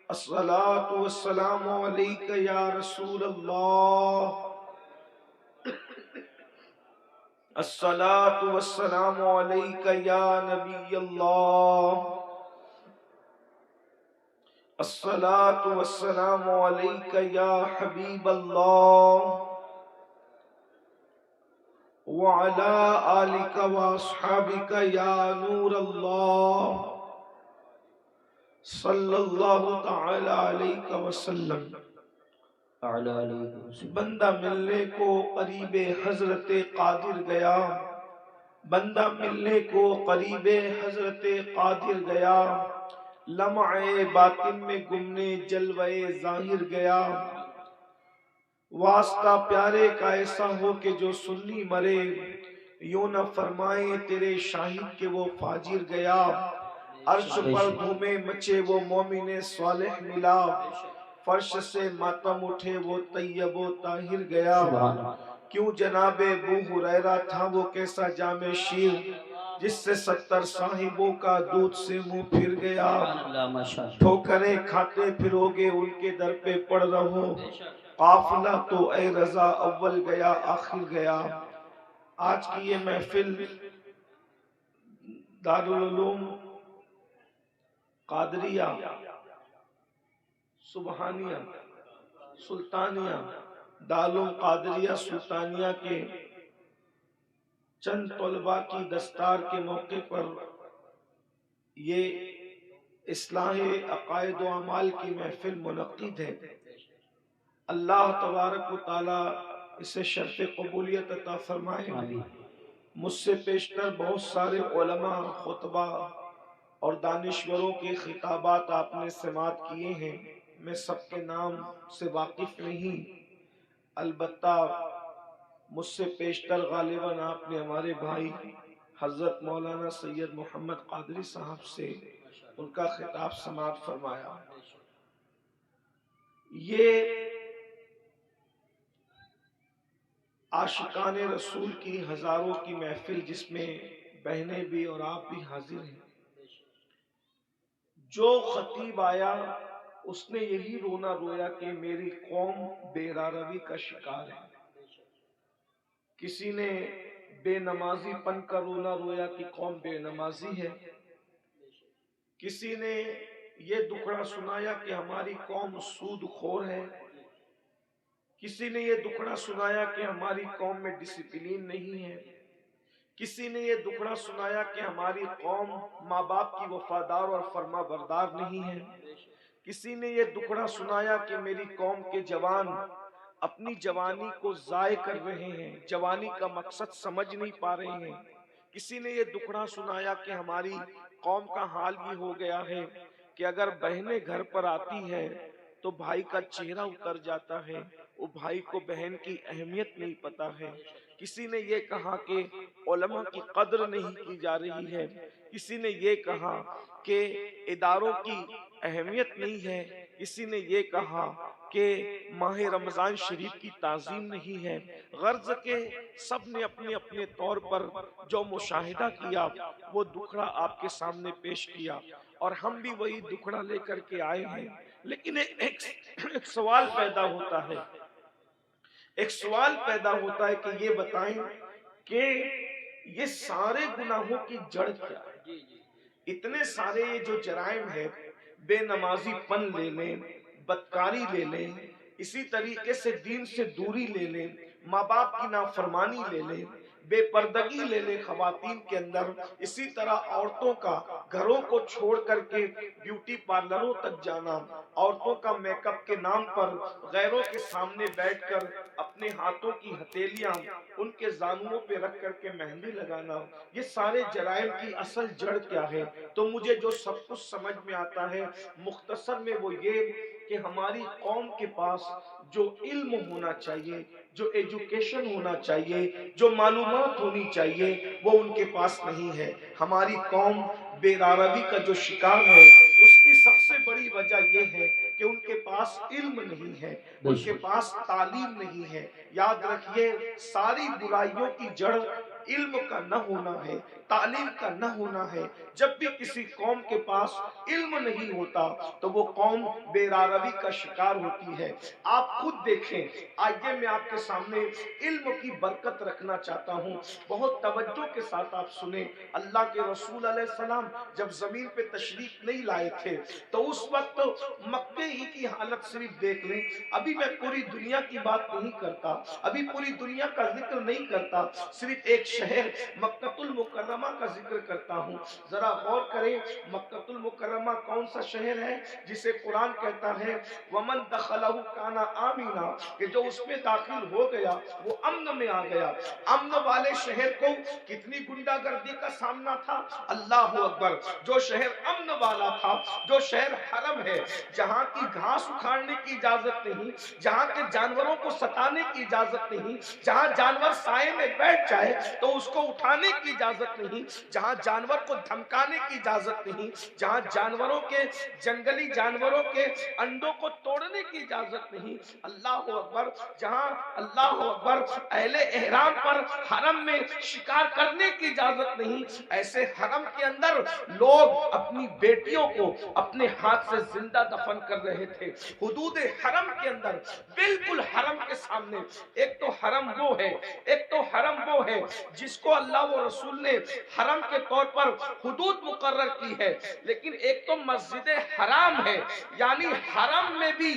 الصلاۃ والسلام علیک یا رسول اللہ، الصلاۃ والسلام علیک یا نبی اللہ، الصلاۃ والسلام علیک یا حبیب اللہ، وعلی آلک واصحابک یا نور اللہ، صلی اللہ تعالی علیہ وسلم۔ بندہ ملنے کو قریب حضرت قادر گیا، بندہ ملنے کو قریب حضرت قادر گیا، لمعے باطن میں گمنے جلوے ظاہر گیا، واسطہ پیارے کا ایسا ہو کہ جو سنی مرے، یوں نہ فرمائے تیرے شاہد کہ وہ فاجر گیا، عرش پر دھومے مچے وہ مومن صالح ملا، فرش سے ماتم اٹھے وہ طیب و طاہر گیا، کیوں جناب ابو ہریرہ تھا وہ کیسا جام شیر، جس سے 70 صاحبوں کا دودھ سے منہ پھر گیا، ٹھوکریں کھاتے پھروگے ان کے در پہ پڑ رہو، قافلہ تو اے رضا اول گیا آخر گیا۔ آج کی یہ محفل دارالعلوم قادریہ سبحانیہ سلطانیہ دارالعلوم قادریہ سلطانیہ کے چند طلباء کی دستار کے موقع پر یہ اصلاح عقائد و اعمال کی محفل منعقد ہے۔ اللہ تبارک و تعالی اسے شرف قبولیت عطا فرمائے۔ مجھ سے پیشتر بہت سارے علماء، خطبہ اور دانشوروں کے خطابات آپ نے سماعت کیے ہیں، میں سب کے نام سے واقف نہیں، البتہ مجھ سے پیشتر غالباً آپ نے ہمارے بھائی حضرت مولانا سید محمد قادری صاحب سے ان کا خطاب سماعت فرمایا۔ یہ عاشقان رسول کی ہزاروں کی محفل جس میں بہنیں بھی اور آپ بھی حاضر ہیں، جو خطیب آیا اس نے یہی رونا رویا کہ میری قوم بے راروی کا شکار ہے۔ کسی نے بے نمازی پن کا رونا رویا کہ قوم بے نمازی ہے، کسی نے یہ دکھڑا سنایا کہ ہماری قوم سود خور ہے، کسی نے یہ دکھڑا سنایا کہ ہماری قوم میں ڈسپلین نہیں ہے، کسی نے یہ دکھڑا سنایا کہ ہماری قوم ماں باپ کی وفادار اور فرما بردار نہیں ہے، کسی نے یہ دکھڑا سنایا کہ میری قوم کے جوان اپنی جوانی کو ضائع کر رہے ہیں، جوانی کا مقصد سمجھ نہیں پا رہے ہیں، کسی نے یہ دکھڑا سنایا کہ ہماری قوم کا حال یہ ہو گیا ہے کہ اگر بہنیں گھر پر آتی ہے تو بھائی کا چہرہ اتر جاتا ہے، وہ بھائی کو بہن کی اہمیت نہیں پتا ہے، کسی نے یہ کہا کہ علماء کی قدر نہیں کی جا رہی ہے، کسی نے یہ کہا کہ اداروں کی اہمیت نہیں ہے، کسی نے یہ کہا کہ ماہ رمضان شریف کی تعظیم نہیں ہے، غرض کہ سب نے اپنے اپنے طور پر جو مشاہدہ کیا وہ دکھڑا آپ کے سامنے پیش کیا، اور ہم بھی وہی دکھڑا لے کر کے آئے ہیں۔ لیکن ایک سوال پیدا ہوتا ہے، ایک سوال پیدا ہوتا ہے کہ یہ بتائیں کہ یہ سارے گناہوں کی جڑ کیا ہے؟ اتنے سارے یہ جو جرائم ہے، بے نمازی پن لے لیں، بدکاری لے لیں، اسی طریقے سے دین سے دوری لے لیں، ماں باپ کی نافرمانی لے لیں، بے پردگی لے لیں خواتین کے اندر، اسی طرح عورتوں کا گھروں کو چھوڑ کر کے بیوٹی پارلروں تک جانا، عورتوں کا میک اپ کے نام پر غیروں کے سامنے بیٹھ کر اپنے ہاتھوں کی ہتھیلیاں ان کے زانوؤں پہ رکھ کر کے مہندی لگانا، یہ سارے جرائم کی اصل جڑ کیا ہے؟ تو مجھے جو سب کچھ سمجھ میں آتا ہے مختصر میں وہ یہ کہ ہماری قوم کے پاس جو علم ہونا چاہیے، جو ایجوکیشن ہونا چاہیے، جو معلومات ہونی چاہیے، وہ ان کے پاس نہیں ہے۔ ہماری قوم بے راروی کا جو شکار ہے، اس کی سب سے بڑی وجہ یہ ہے کہ ان کے پاس علم نہیں ہے، ان کے پاس تعلیم نہیں ہے۔ یاد رکھیے ساری برائیوں کی جڑ علم کا نہ ہونا ہے، تعلیم کا نہ ہونا ہے۔ جب بھی کسی قوم کے پاس علم نہیں ہوتا تو وہ قوم بیراروی کا شکار ہوتی ہے۔ آپ خود دیکھیں، آئیے میں آپ کے سامنے علم کی برکت رکھنا چاہتا ہوں، بہت توجہ کے ساتھ آپ سنیں۔ اللہ کے رسول علیہ السلام جب زمین پہ تشریف نہیں لائے تھے تو اس وقت مکے ہی کی حالت صرف دیکھ لیں۔ ابھی میں پوری دنیا کی بات نہیں کرتا، ابھی پوری دنیا کا ذکر نہیں کرتا، صرف ایک شہر مکہ المکرمہ کا ذکر کرتا ہوں۔ ذرا غور کریں، مکہ المکرمہ کون سا شہر ہے جسے قرآن کہتا ہے وَمَن دَخَلَهُ كَانَ آمِنًا، کہ جو اس میں داخل ہو گیا وہ امن میں آ گیا۔ امن والے شہر کو کتنی گنڈا گردی کا سامنا تھا، اللہ اکبر۔ جو شہر امن والا تھا، جو شہر حرم ہے، جہاں کی گھاس اکھاڑنے کی اجازت نہیں، جہاں کے جانوروں کو ستانے کی اجازت نہیں، جہاں جانور سائے میں بیٹھ جائے تو اس کو اٹھانے کی اجازت نہیں، جہاں جانور کو دھمکانے کی اجازت نہیں، جہاں جانوروں کے جنگلی جانوروں کے انڈوں کو توڑنے کی اجازت نہیں، اللہ اکبر، جہاں اللہ اکبر اہل احرام پر حرم میں شکار کرنے کی اجازت نہیں، ایسے حرم کے اندر لوگ اپنی بیٹیوں کو اپنے ہاتھ سے زندہ دفن کر رہے تھے۔ حدود حرم کے اندر، بالکل حرم کے سامنے، ایک تو حرم وہ ہے، ایک تو حرم وہ ہے جس کو اللہ و رسول نے حرم کے طور پر حدود مقرر کی ہے، لیکن ایک تو مسجد حرام ہے، یعنی حرم میں بھی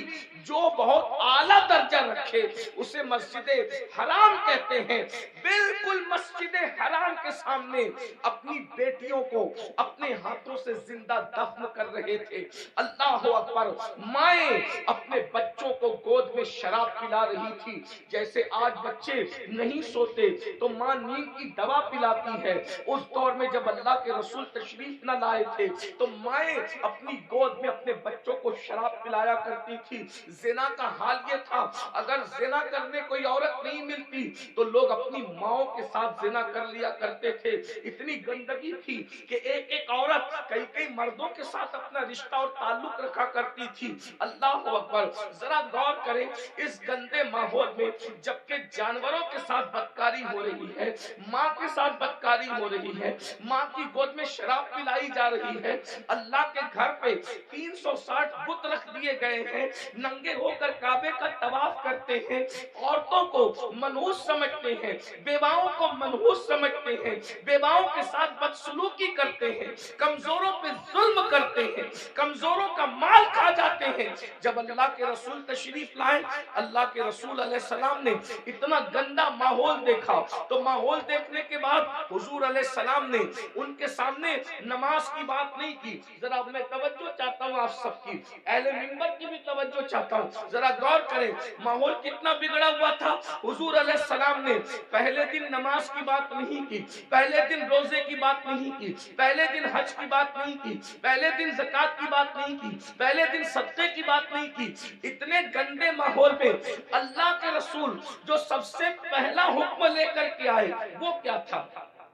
جو بہت اعلیٰ درجہ رکھے اسے مسجد حرام کہتے ہیں۔ بالکل مسجد حرام کے سامنے اپنی بیٹیوں کو اپنے ہاتھوں سے زندہ دفن کر رہے تھے۔ اللہ اکبر، مائیں اپنے بچوں کو گود میں شراب پلا رہی تھی، جیسے آج بچے نہیں سوتے تو ماں نیند کی دوا پلاتی ہے، اس دور میں جب اللہ کے رسول تشریف نہ لائے تھے تو مائیں اپنی گود میں اپنے بچوں کو شراب پلایا کرتی تھی۔ زنا کا حال یہ تھا، اگر زنا کرنے کوئی عورت نہیں ملتی تو لوگ اپنی ماؤں کے ساتھ زنا کر لیا کرتے تھے۔ اتنی گندگی تھی کہ ایک ایک عورت کئی کئی مردوں کے ساتھ اپنا رشتہ اور تعلق رکھا کرتی تھی۔ اللہ اکبر، ذرا غور کریں اس گندے ماحول میں جبکہ جانوروں کے ساتھ بدکاری ہو رہی ہے، ماں کے ساتھ بدکاری ہو رہی ہے، ماں کی گود میں شراب پلائی جا رہی ہے، اللہ کے گھر پہ 360 بت رکھ دیے گئے ہیں، ننگے ہو کر کعبے کا طواف کرتے ہیں، عورتوں کو منحوس سمجھتے ہیں، بیواؤں کو منحوس سمجھتے ہیں، بیواؤں کے ساتھ بدسلوکی کرتے ہیں، کمزوروں پہ ظلم کرتے ہیں، کمزوروں کا مال کھا جاتے ہیں۔ جب اللہ کے رسول تشریف لائے، اللہ کے رسول علیہ السلام نے اتنا گندا ماحول دیکھا تو ماحول دیکھنے کے بعد حضور علیہ السلام نے ان کے سامنے نماز کی بات نہیں کی۔ ذرا میں توجہ چاہتا ہوں آپ سب کی، اہل منبر کی بھی توجہ چاہتا ہوں، ذرا غور کریں ماحول کتنا بگڑا ہوا تھا۔ حضور علیہ السلام نے پہلے دن نماز کی بات نہیں کی، پہلے دن روزے کی بات نہیں کی، پہلے دن حج کی بات نہیں کی، پہلے دن زکوٰۃ کی بات نہیں کی، پہلے دن صدقے کی بات نہیں کی۔ اتنے گندے ماحول میں اللہ کے رسول جو سب سے پہلا حکم لے کر کے آئے وہ کیا تھا؟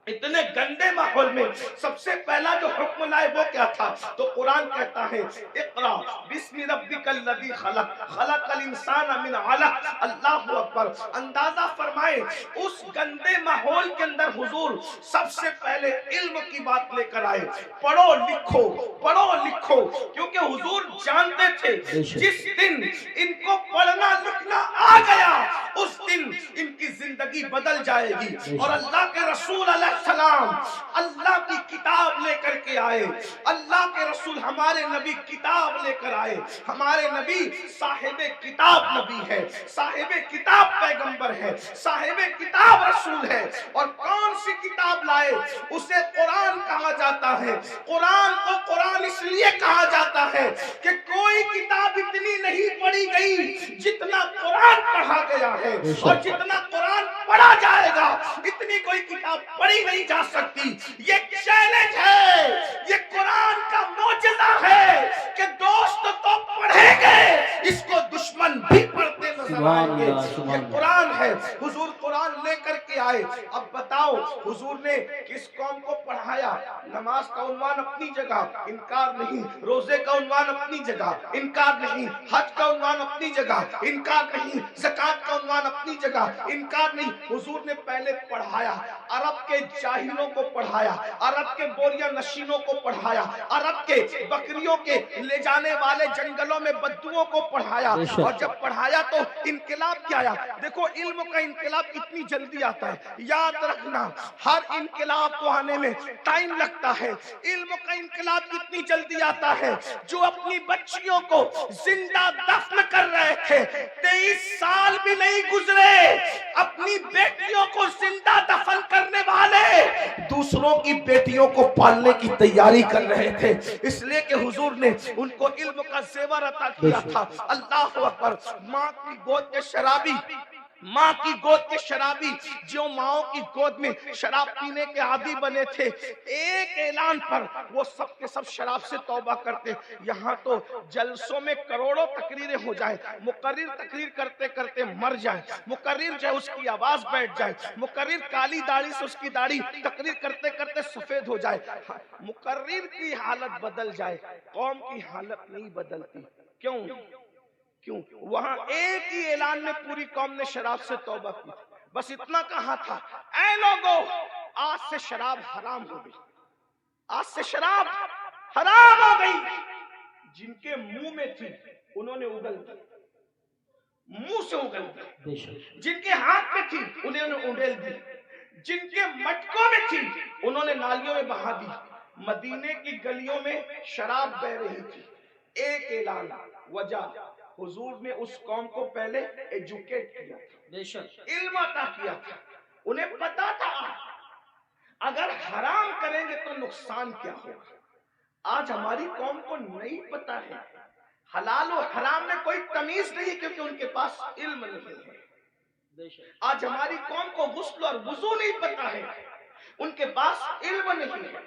اتنے گندے ماحول میں سب سے پہلا جو حکم لائے وہ کیا تھا؟ تو قرآن کہتا ہے اقرا بسم ربک الذی خلق خلق الانسان من علق۔ اللہ اکبر، اندازہ فرمائے اس گندے ماحول کے اندر حضور سب سے پہلے علم کی بات لے کر آئے، پڑھو لکھو پڑھو لکھو، کیونکہ حضور جانتے تھے جس دن ان کو پڑھنا لکھنا آ گیا اس دن ان کی زندگی بدل جائے گی۔ اور اللہ کے رسول علیہ السلام اللہ کی کتاب لے کر کے آئے، اللہ کے رسول ہمارے نبی کتاب لے کر آئے، ہمارے نبی صاحب کتاب نبی ہے، صاحب کتاب پیغمبر ہے، صاحب کتاب رسول ہے۔ اور کون سی کتاب لائے؟ اسے قرآن کہا جاتا ہے۔ قرآن کو قرآن اس لیے کہا جاتا ہے کہ کوئی کتاب اتنی نہیں پڑھی گئی جتنا قرآن پڑھا گیا ہے، اور جتنا قرآن پڑھا جائے گا اتنی کوئی کتاب پڑھی نہیں جا سکتی۔ یہ چیلنج ہے، یہ قرآن کا معجزہ ہے کہ دوست تو پڑھیں گے، اس کو دشمن بھی پڑھتے نظر آئیں گے۔ یہ قرآن ہے، حضور قرآن لے کر کے آئے. اب بتاؤ حضور نے کس قوم کو پڑھایا؟ نماز کا عنوان اپنی جگہ، انکار نہیں. روزے کا عنوان اپنی جگہ، انکار نہیں. حج کا عنوان اپنی جگہ، انکار نہیں. زکات کا عنوان اپنی جگہ، انکار نہیں. حضور نے پہلے پڑھایا، عرب کے جاہلوں کو پڑھایا، عرب کے بوریا نشینوں کو پڑھایا، عرب کے بکریوں کے لے جانے والے جنگلوں میں بدوؤں کو پڑھایا. اور جب پڑھایا تو انقلاب کیا آیا؟ دیکھو علم کا انقلاب کتنی جلدی آتا ہے. یاد رکھنا ہر انقلاب کو آنے میں ٹائم لگتا ہے. علم کا انقلاب کتنی جلدی آتا ہے. جو اپنی بچیوں کو زندہ دفن کر رہے تھے 23 سال بھی نہیں گزرے، اپنی بیٹیوں کو زندہ دفن کرنے والے دوسروں کی بیٹیوں کو پالنے کی تیاری کر رہے تھے. اس لیے کہ حضور نے ان کو علم کا زیور عطا کیا تھا. اللہ اکبر. ماں کی گود کے شرابی، ماں کی گود کے شرابی جو ماں کی گود میں شراب پینے کے عادی بنے تھے، ایک اعلان پر وہ سب کے سب شراب سے توبہ کرتے. یہاں تو جلسوں میں کروڑوں تقریریں ہو جائے، مقرر تقریر کرتے کرتے مر جائے، مقرر جو اس کی آواز بیٹھ جائے، مقرر کالی داڑھی سے اس کی داڑھی تقریر کرتے کرتے سفید ہو جائے، مقرر کی حالت بدل جائے، قوم کی حالت نہیں بدلتی. کیوں؟ وہاں ایک ہی اعلان میں پوری قوم نے شراب سے توبہ کی. بس اتنا کہا تھا، اے لوگو آج سے شراب حرام ہو گئی، آج سے شراب حرام ہو گئی. جن کے منہ میں تھی انہوں نے اگل دی، منہ سے اگل دی. جن کے ہاتھ میں تھی انہوں نے اڑیل دی، جن کے مٹکوں میں تھی انہوں نے نالیوں میں بہا دی. مدینے کی گلیوں میں شراب بہ رہی تھی. ایک اعلان، وجہ حضور نے اس قوم کو پہلے ایجوکیٹ کیا تھا، علم عطا کیا تھا. انہیں پتا تھا اگر حرام کریں گے تو نقصان کیا ہوگا. آج ہماری قوم کو نہیں پتا ہے، حلال و حرام میں کوئی تمیز نہیں کیونکہ ان کے پاس علم نہیں ہے. آج ہماری قوم کو غسل اور وضو نہیں پتا ہے، ان کے پاس علم نہیں ہے.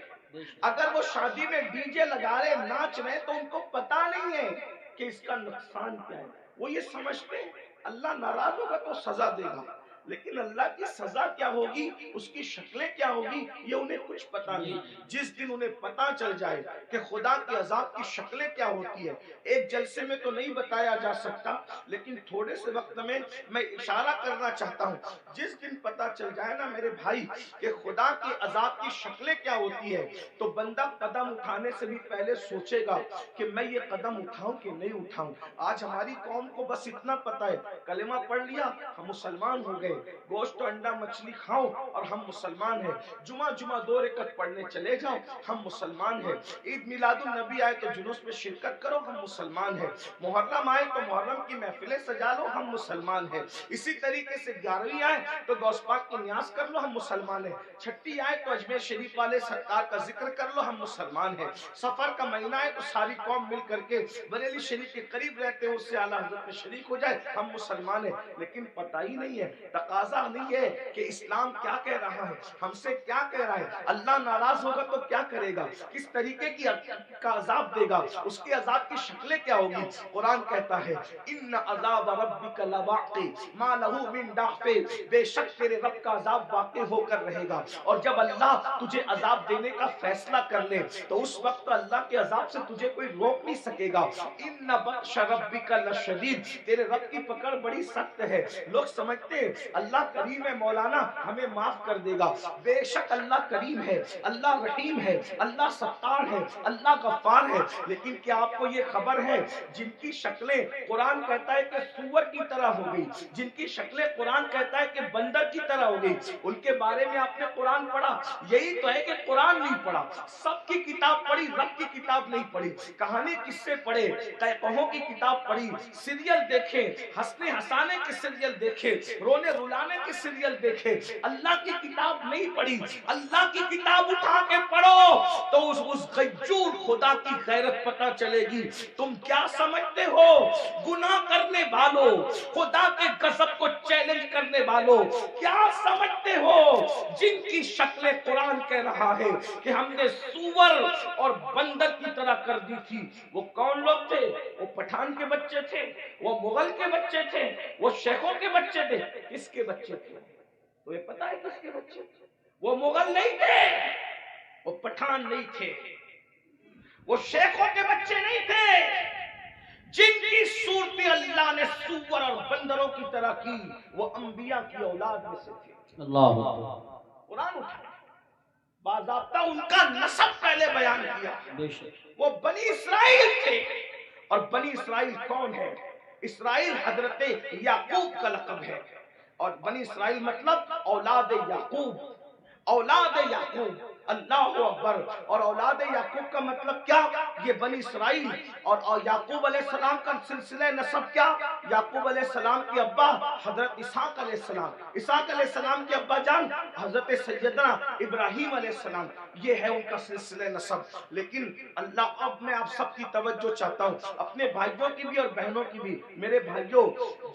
اگر وہ شادی میں ڈی جے لگا رہے ناچ رہے تو ان کو پتا نہیں ہے کہ اس کا نقصان کیا ہے. وہ یہ سمجھتے ہیں اللہ ناراض ہوگا تو سزا دے گا، لیکن اللہ کی سزا کیا ہوگی، اس کی شکلیں کیا ہوگی، یہ انہیں کچھ پتا نہیں. جس دن انہیں پتا چل جائے کہ خدا کے عذاب کی شکلیں کیا ہوتی ہے، ایک جلسے میں تو نہیں بتایا جا سکتا، لیکن تھوڑے سے وقت میں اشارہ کرنا چاہتا ہوں. جس دن پتا چل جائے نا میرے بھائی کہ خدا کے عذاب کی شکلیں کیا ہوتی ہے، تو بندہ قدم اٹھانے سے بھی پہلے سوچے گا کہ میں یہ قدم اٹھاؤں کہ نہیں اٹھاؤں. آج ہماری قوم کو بس اتنا پتا ہے کلمہ پڑھ لیا ہم مسلمان ہو گئے، گوشت و انڈا مچھلی کھاؤ اور ہم مسلمان ہیں، جمعہ 2 رکعت پڑھنے چلے جاؤ ہم مسلمان ہیں، عید میلاد النبی آئے تو جلوس میں شرکت کرو ہم مسلمان ہیں، محرم آئے تو محرم کی محفلیں سجا لو ہم مسلمان ہیں، اسی طریقے سے 11ویں آئے تو غوث پاک کی نیاز کر لو ہم مسلمان ہیں، چھٹی آئے تو اجمیر شریف والے سرکار کا ذکر کر لو ہم مسلمان ہیں، سفر کا مہینہ ہے تو ساری قوم مل کر کے بریلی شریف کے قریب رہتے ہیں اس سے اعلیٰ حضرت میں شریک ہو جائے ہم مسلمان ہیں. لیکن پتہ ہی نہیں ہے، تقاضا نہیں ہے کہ اسلام کیا کہہ رہا ہے، ہم سے کیا کہہ رہا ہے، اللہ ناراض ہوگا تو کیا کرے گا، کس طریقے کی کا عذاب دے گا، اس کے عذاب کی شکلیں کیا ہوگی. قرآن کہتا ہے ان عذاب ربک لواقع ما لہ من دافع، بے شک تیرے رب کا عذاب واقع ہو کر رہے گا. اور جب اللہ تجھے عذاب دینے کا فیصلہ کر لے تو اس وقت اللہ کے عذاب سے تجھے کوئی روک نہیں سکے گا. ان بطش ربک لشدید، تیرے رب کی پکڑ بڑی سخت ہے. لوگ سمجھتے ہیں اللہ کریم ہے مولانا ہمیں معاف کر دے گا، بے شک اللہ کریم ہے، اللہ رحیم ہے، اللہ ستار ہے، اللہ غفار ہے. لیکن کیا آپ کو یہ خبر ہے جن کی شکلیں قرآن کہتا ہے کہ سور کی طرح ہو گئی، جن کی شکلیں قرآن کہتا ہے کہ بندر کی طرح ہو گئی، ان کے بارے میں آپ نے قرآن پڑھا؟ یہی تو ہے کہ قرآن نہیں پڑھا، سب کی کتاب پڑھی، رب کی کتاب نہیں پڑھی. کہانی کس سے پڑھے، قہقہوں کی کتاب پڑھی، سیریل دیکھے، ہنسنے ہنسانے کے سیریل دیکھے، رونے رلانے کے سیریل دیکھے، اللہ کی کتاب نہیں پڑھی. اللہ کی کتاب اٹھا کے پڑھو تو اس غیور خدا کی غیرت پتہ چلے گی. تم کیا سمجھتے ہو گناہ کرنے والوں، خدا کے غضب کو چیلنج کرنے والوں، کیا سمجھتے ہو جن کی شکلیں قرآن کہہ رہا ہے کہ ہم نے سور اور بندر کی طرح کر دی تھی؟ وہ کون لوگ تھے؟ وہ پٹھان کے بچے تھے، وہ مغل کے بچے تھے، وہ شیخوں کے بچے تھے، کس کے بچے تھے؟ تو یہ پتا ہے کس کے بچے؟ وہ مغل نہیں تھے، وہ پٹھان نہیں تھے، وہ شیخوں کے بچے نہیں تھے، جن کی صورتیں اللہ نے سور اور بندروں کی طرح کی وہ انبیاء کی اولاد میں سے تھے۔ اللہ قرآن اٹھا باضابطہ ان کا نسب پہلے بیان کیا، وہ بنی اسرائیل تھے۔ اور بنی اسرائیل کون ہے؟ اسرائیل حضرت یعقوب کا لقب ہے، اور بنی اسرائیل مطلب اولاد یعقوب، اولاد یعقوب، اللہ اکبر۔ اور اولاد یعقوب کا مطلب کیا؟ یہ بنی اسرائیل اور یعقوب علیہ السلام کا سلسلہ نسب کیا؟ یعقوب علیہ السلام کے ابا حضرت اسحاق علیہ السلام، اسحاق علیہ السلام کے ابا جان حضرت سیدنا ابراہیم علیہ السلام، یہ ہے ان کا سلسلہ نسب۔ لیکن اللہ، اب میں آپ سب کی توجہ چاہتا ہوں، اپنے بھائیوں کی بھی اور بہنوں کی بھی۔ میرے بھائیوں،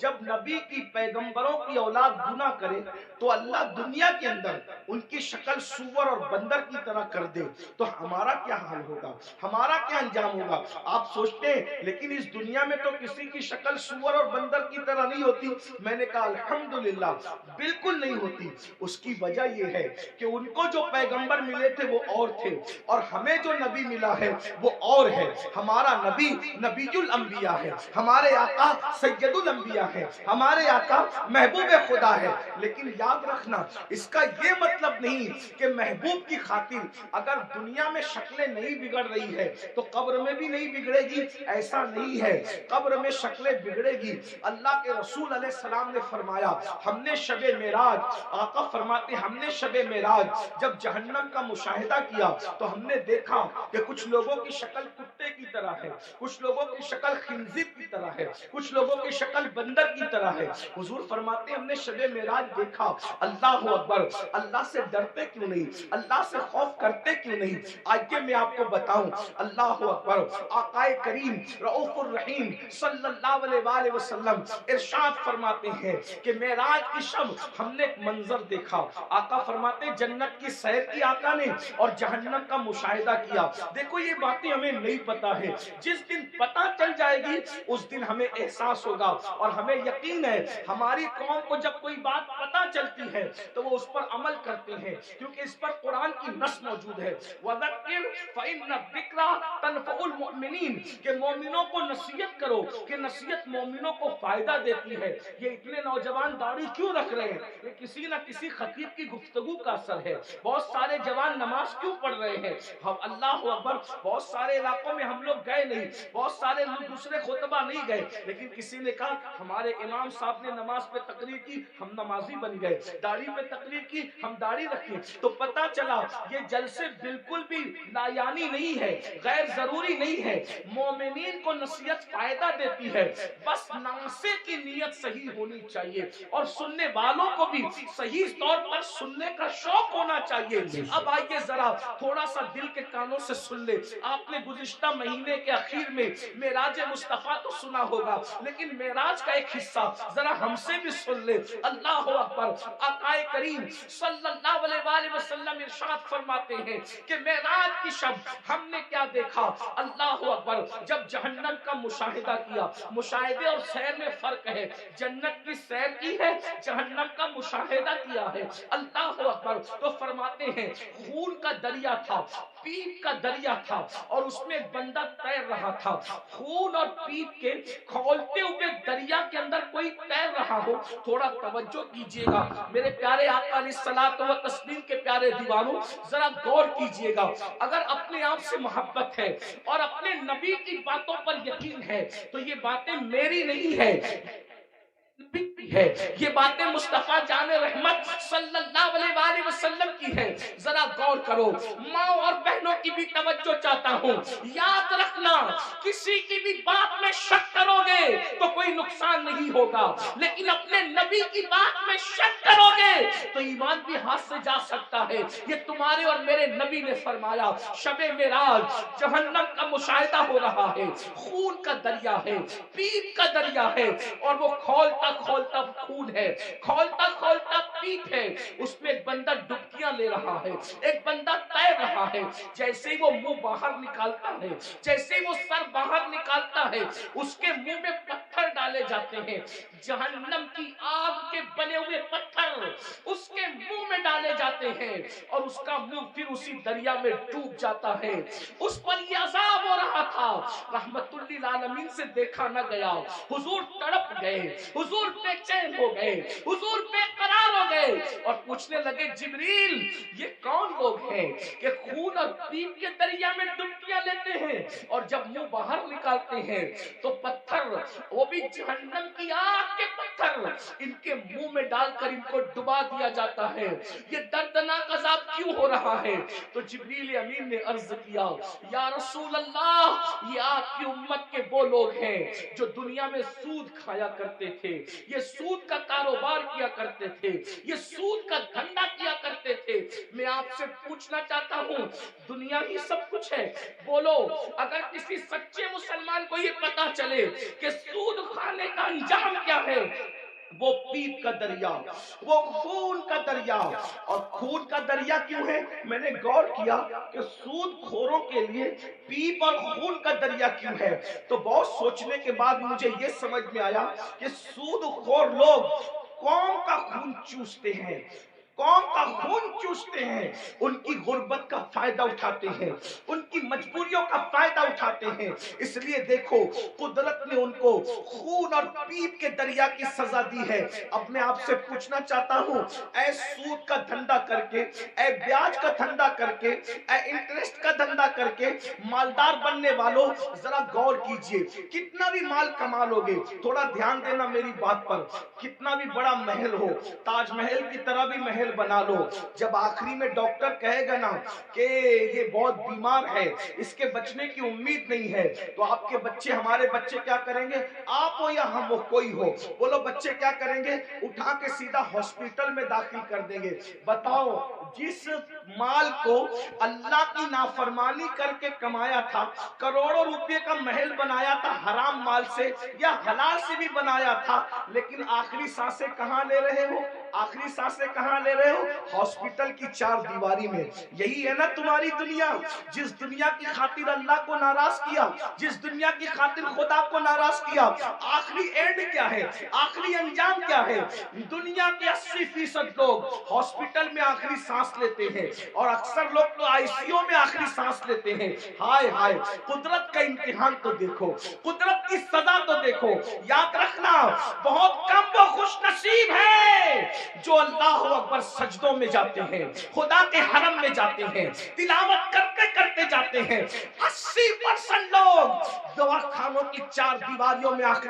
جب نبی کی پیغمبروں کی اولاد گناہ کرے تو اللہ دنیا کے اندر ان کی شکل سور اور بندر کی طرح کر دے تو ہمارا کیا حال ہوگا، ہمارا کیا انجام ہوگا؟ آپ سوچتے ہیں لیکن اس دنیا میں تو کسی کی شکل سور اور بندر کی طرح نہیں ہوتی۔ میں نے کہا الحمدللہ بالکل نہیں ہوتی۔ اس کی وجہ یہ ہے کہ ان کو جو پیغمبر ملے تھے وہ اور تھے، اور ہمیں جو نبی ملا ہے وہ اور ہے۔ ہمارا نبی نبی الانبیاء ہے، ہمارے آقا سید الانبیاء ہے، ہمارے آقا محبوب خدا ہے۔ لیکن یاد رکھنا، اس کا یہ مطلب نہیں کہ محبوب کی خاطر اگر دنیا میں شکلیں نہیں بگڑ رہی ہے تو قبر میں بھی نہیں بگڑے گی، ایسا نہیں ہے۔ قبر میں شکلیں بگڑے گی۔ اللہ کے رسول علیہ السلام نے فرمایا، ہم نے شب معراج، آقا فرماتے ہم نے شب معراج جب جہنم کا مشاہدہ کیا تو ہم نے دیکھا کہ کچھ لوگوں کی شکل کتے کی طرح ہے، کچھ لوگوں کی شکل خنزیر کی طرح ہے، کچھ لوگوں کی شکل بندر کی طرح ہے۔ حضور فرماتے ہم نے شب معراج دیکھا، اللہ اکبر، اللہ سے ڈرتے کیوں نہیں، اللہ سے خوف کرتے کیوں نہیں؟ آئیے میں آپ کو بتاؤں، اللہ اکبر، آقا کریم رؤوف الرحیم صلی اللہ علیہ وآلہ وسلم ارشاد فرماتے ہیں کہ معراج کی شب ہم نے ایک منظر دیکھا۔ آقا فرماتے جنت کی سیر کی آقا نے اور جہنم کا مشاہدہ کیا۔ دیکھو یہ باتیں ہمیں نہیں پتا ہے، جس دن پتا چل جائے گی اس دن ہمیں احساس ہوگا، اور ہمیں یقین ہے ہماری قوم کو جب کوئی بات پتا چلتی ہے تو وہ اس پر عمل کرتے ہیں، کیونکہ اس پر قرآن کی نص موجود ہے، وَذَكِّرْ فَإِنَّ الذِّكْرَىٰ تَنفَعُ الْمُؤْمِنِينَ، کہ مومنوں کو نصیحت کرو، کہ نصیحت مومنوں کو فائدہ دیتی ہے۔ یہ اتنے نوجوان داڑھی کیوں رکھ رہے ہیں؟ یہ کسی نہ کسی خطیب کی گفتگو کا اثر ہے۔ بہت سارے جوان نماز کیوں پڑھ رہے ہیں؟ ہم اللہ اکبر، بہت سارے علاقوں میں ہم لوگ گئے نہیں، بہت سارے دوسرے خطبہ نہیں گئے، لیکن کسی نے کہا ہمارے امام صاحب نے نماز پہ تقریر کی، ہم نمازی بن گئے، داڑھی پہ تقریر کی، ہم داڑھی رکھیں، تو پتا چلا یہ جلسے بالکل بھی لایانی نہیں ہے، غیر ضروری نہیں ہے۔ مومنین کو نصیحت فائدہ دیتی ہے، بس ناصح کی نیت صحیح ہونی چاہیے، اور سننے والوں کو بھی صحیح طور پر سننے کا شوق ہونا چاہیے۔ اب آئیے ذرا تھوڑا سا دل کے کانوں سے سن لے۔ آپ نے گزشتہ مہینے کے اخیر میں معراج مصطفیٰ تو سنا ہوگا، لیکن معراج کا ایک حصہ ذرا ہم سے بھی سن لے۔ اللہ اکبر، آقا کریم صلی اللہ علیہ وآلہ وسلم ارشاد فرماتے ہیں کہ معراج کی شب ہم نے کیا دیکھا؟ اللہ اکبر، جب جہنم کا مشاہدہ کیا۔ مشاہدے اور سیر میں فرق ہے، جنت کی سیر کی ہے، جہنم کا مشاہدہ کیا ہے۔ اللہ اکبر، تو فرماتے ہیں خون کا دریا تھا، پیپ کا دریا تھا، اور اس میں ایک بندہ تیر رہا تھا۔ خون اور پیپ کے کھولتے ہوئے دریا کے اندر کوئی تیر رہا ہو، تھوڑا توجہ کیجئے گا میرے پیارے آقا علیہ الصلوۃ والتسلیم کے پیارے دیوانوں، ذرا غور کیجئے گا۔ اگر اپنے آپ سے محبت ہے اور اپنے نبی کی باتوں پر یقین ہے تو یہ باتیں میری نہیں ہے، ہے یہ باتیں مصطفیٰ جان رحمت صلی اللہ علیہ وآلہ وسلم کی ہے۔ ذرا غور کرو، ماں اور بہنوں کی بھی توجہ چاہتا ہوں، یاد رکھنا کسی کی بھی بات میں شک کرو گے تو کوئی نقصان نہیں ہوگا، لیکن اپنے نبی کی بات میں شک کرو گے تو ایمان بھی ہاتھ سے جا سکتا ہے۔ یہ تمہارے اور میرے نبی نے فرمایا، شب معراج جہنم کا مشاہدہ ہو رہا ہے، خون کا دریا ہے، پیپ کا دریا ہے، اور وہ کھولتا کھولتا خون ہے، کھولتا کھولتا پیپ ہے، اس میں ایک بندہ ڈبکیاں لے رہا ہے، ایک بندہ تیر رہا ہے۔ جیسے ہی وہ منہ باہر نکالتا ہے، جیسے ہی وہ سر باہر نکالتا ہے، اس کے منہ میں پتھر ڈالے ڈالے جاتے ہیں، جہنم کی آگ کے بنے ہوئے پتھر اس کے منہ میں ڈالے جاتے ہیں اور اس کا منہ پھر اسی دریا میں ڈوب جاتا ہے۔ اس پر یہ عذاب ہو رہا تھا، رحمت للعالمین سے دیکھا نہ گیا، حضور تڑپ گئے، حضور بے چین ہو گئے، حضور بے قرار ہو گئے اور پوچھنے لگے جبریل یہ کون لوگ ہیں کہ خون اور پیپ کے دریا میں ڈبکیاں لیتے ہیں اور جب منہ باہر نکالتے ہیں تو پتھر، وہ بھی جہنم کی آگ کے پتھر، ان کے منہ میں ڈال کر ان کو ڈبا دیا جاتا ہے، یہ دردناک عذاب کیوں ہو رہا ہے؟ تو جبریل امین نے عرض کیا یا رسول اللہ یہ آپ کی امت کے وہ لوگ ہیں جو دنیا میں سود کھایا کرتے تھے، یہ سود کا کاروبار کیا کرتے تھے، یہ سود کا دھندا کیا کرتے تھے۔ میں آپ سے پوچھنا چاہتا ہوں دنیا ہی سب کچھ ہے؟ بولو اگر کسی سچے مسلمان کو یہ پتا چلے کہ سود کھانے کا انجام کیا ہے، وہ پیپ کا دریا، وہ خون کا دریا، اور خون کا دریا کیوں ہے؟ میں نے غور کیا کہ سود خوروں کے لیے پیپ اور خون کا دریا کیوں ہے، تو بہت سوچنے کے بعد مجھے یہ سمجھ میں آیا کہ سود خور لوگ قوم کا خون چوستے ہیں، قوم کا خون چوستے ہیں، ان کی غربت کا فائدہ اٹھاتے ہیں، ان کی مجبوریوں کا فائدہ اٹھاتے ہیں۔ اس لیے دیکھو قدرت نے ان کو خون اور پیپ کے دریا کی سزا دی ہے۔ اب میں آپ سے پوچھنا چاہتا ہوں اے سود کا دھندا کر کے، اے بیاج کا دھندا کر کے، اے انٹرسٹ کا دھندا کر کے مالدار بننے والوں ذرا غور کیجئے، کتنا بھی مال کما لو گے، تھوڑا دھیان دینا میری بات پر، کتنا بھی بڑا محل ہو، تاج محل کی طرح بھی محل بنا لو، جب آخری میں ڈاکٹر کہے گا نا کہ یہ بہت بیمار ہے، اس کے بچنے کی امید نہیں ہے، تو آپ کے بچے، ہمارے بچے کیا کریں گے؟ آپ ہو یا ہم ہو، کوئی ہو، بولو بچے کیا کریں گے؟ اٹھا کے سیدھا ہاسپٹل میں داخل کر دیں گے۔ بتاؤ جس مال کو اللہ کی نافرمانی کر کے کمایا تھا، کروڑوں روپے کا محل بنایا تھا حرام مال سے یا حلال سے بھی بنایا تھا، لیکن آخری سانسیں کہاں لے رہے ہو؟ آخری سانسیں کہاں لے رہے ہو؟ ہاسپٹل کی چار دیواری میں۔ یہی ہے نا تمہاری دنیا، جس دنیا کی خاطر اللہ کو ناراض کیا، جس دنیا کی خاطر خدا کو ناراض کیا، آخری اینڈ کیا ہے؟ آخری انجام کیا ہے؟ دنیا کے 80% لوگ ہاسپٹل میں آخری سانس لیتے ہیں اور اکثر لوگ تو آئی سی یو میں آخری سانس لیتے ہیں۔ ہائے ہائے، قدرت کا امتحان تو دیکھو، قدرت کی سزا تو دیکھو۔ یاد رکھنا بہت کم وہ خوش نصیب ہے جو اللہ اکبر سجدوں میں جاتے ہیں، خدا کے حرم میں جاتے ہیں، تلاوت کرتے کرتے جاتے ہیں۔ 80% لوگ دوا خانوں کی چار دیواریوں میں آخری